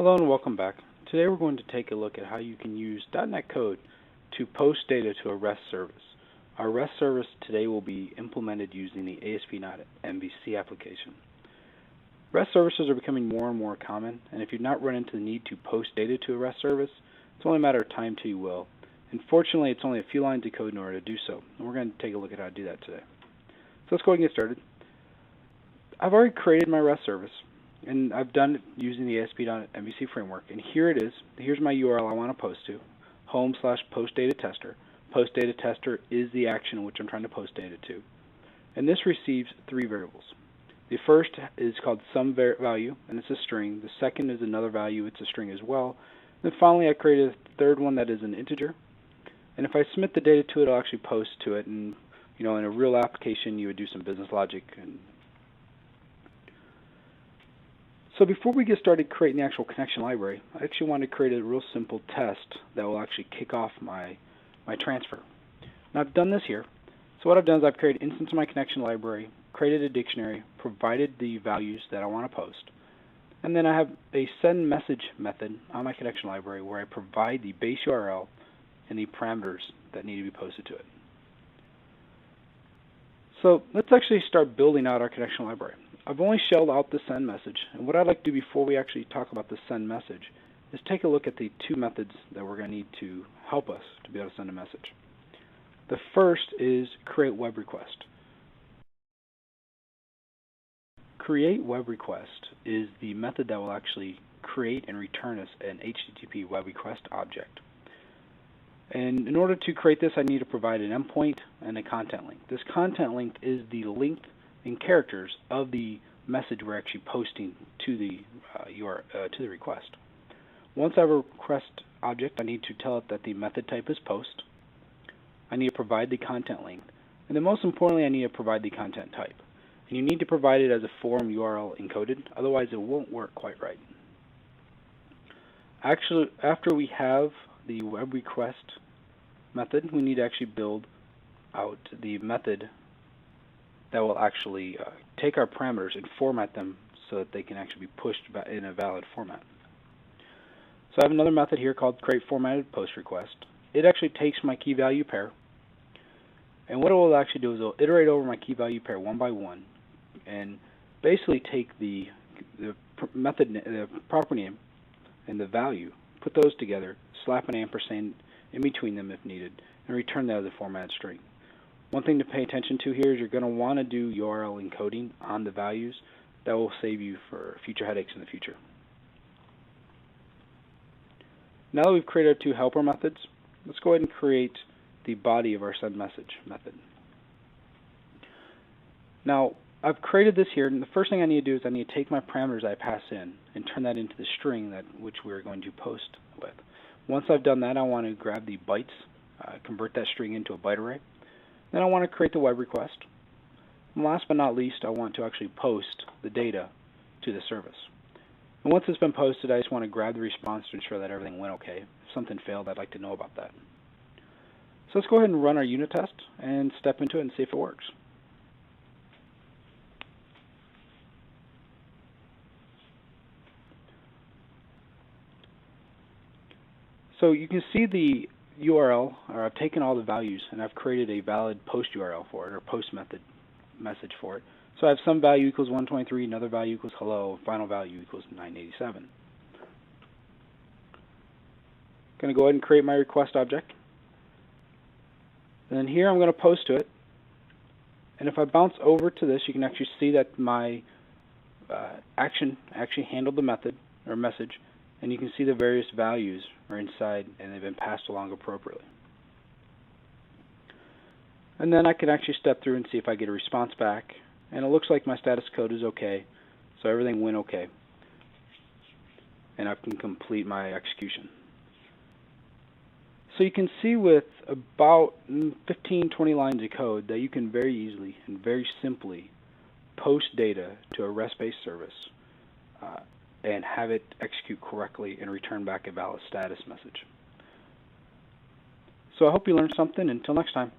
Hello and welcome back. Today we're going to take a look at how you can use .NET code to post data to a REST service. Our REST service today will be implemented using the ASP.MVC application. REST services are becoming more and more common, and if you've not run into the need to post data to a REST service, it's only a matter of time till you will. Unfortunately, it's only a few lines of code in order to do so, and we're going to take a look at how to do that today. So let's go ahead and get started. I've already created my REST service, and I've done it using the ASP.MVC framework. And here it is. Here's my URL I want to post to, home/postdatatester. Postdatatester is the action in which I'm trying to post data to. And this receives three variables. The first is called some value, and it's a string. The second is another value. It's a string as well. And then finally, I created a third one that is an integer. And if I submit the data to it, it'll actually post to it. And in a real application, you would do some business logic. So before we get started creating the actual connection library, I actually want to create a real simple test that will actually kick off my transfer. Now I've done this here. So what I've done is I've created an instance of my connection library, created a dictionary, provided the values that I want to post, and then I have a send message method on my connection library where I provide the base URL and the parameters that need to be posted to it. So let's actually start building out our connection library. I've only shelled out the send message, and what I'd like to do before we actually talk about the send message is take a look at the two methods that we're going to need to help us to be able to send a message. The first is create WebRequest. Create WebRequest is the method that will actually create and return us an HTTP web request object. And in order to create this, I need to provide an endpoint and a content link. This content link is the length in characters of the message we're actually posting to the to the request. Once I have a request object, I need to tell it that the method type is post. I need to provide the content link, and then most importantly, I need to provide the content type. And you need to provide it as a form URL encoded, otherwise it won't work quite right. Actually, after we have the web request method, we need to actually build out the method that will actually take our parameters and format them so that they can actually be pushed in a valid format. So I have another method here called create formatted post request. It actually takes my key value pair, and what it will actually do is it will iterate over my key value pair one by one and basically take the method, the property name and the value, put those together, slap an ampersand in between them if needed, and return that as a formatted string. One thing to pay attention to here is you're going to want to do URL encoding on the values. That will save you for future headaches in the future. Now that we've created our two helper methods, let's go ahead and create the body of our send message method. Now I've created this here, and the first thing I need to do is I need to take my parameters I pass in and turn that into the string which we're going to post with. Once I've done that, I want to grab the bytes, convert that string into a byte array. Then I want to create the web request. And last but not least, I want to actually post the data to the service. And once it's been posted, I just want to grab the response to ensure that everything went okay. If something failed, I'd like to know about that. So let's go ahead and run our unit test and step into it and see if it works. So you can see the URL, or I've taken all the values and I've created a valid post URL for it, or post message for it. So I have some value equals 123, another value equals hello, final value equals 987. Going to go ahead and create my request object. And then here I'm going to post to it. And if I bounce over to this, you can actually see that my action actually handled the method or message. And you can see the various values are inside and they've been passed along appropriately. And then I can actually step through and see if I get a response back. And it looks like my status code is okay, so everything went okay. And I can complete my execution. So you can see with about 15-20 lines of code that you can very easily and very simply post data to a REST-based service and have it execute correctly and return back a valid status message. So I hope you learned something. Until next time.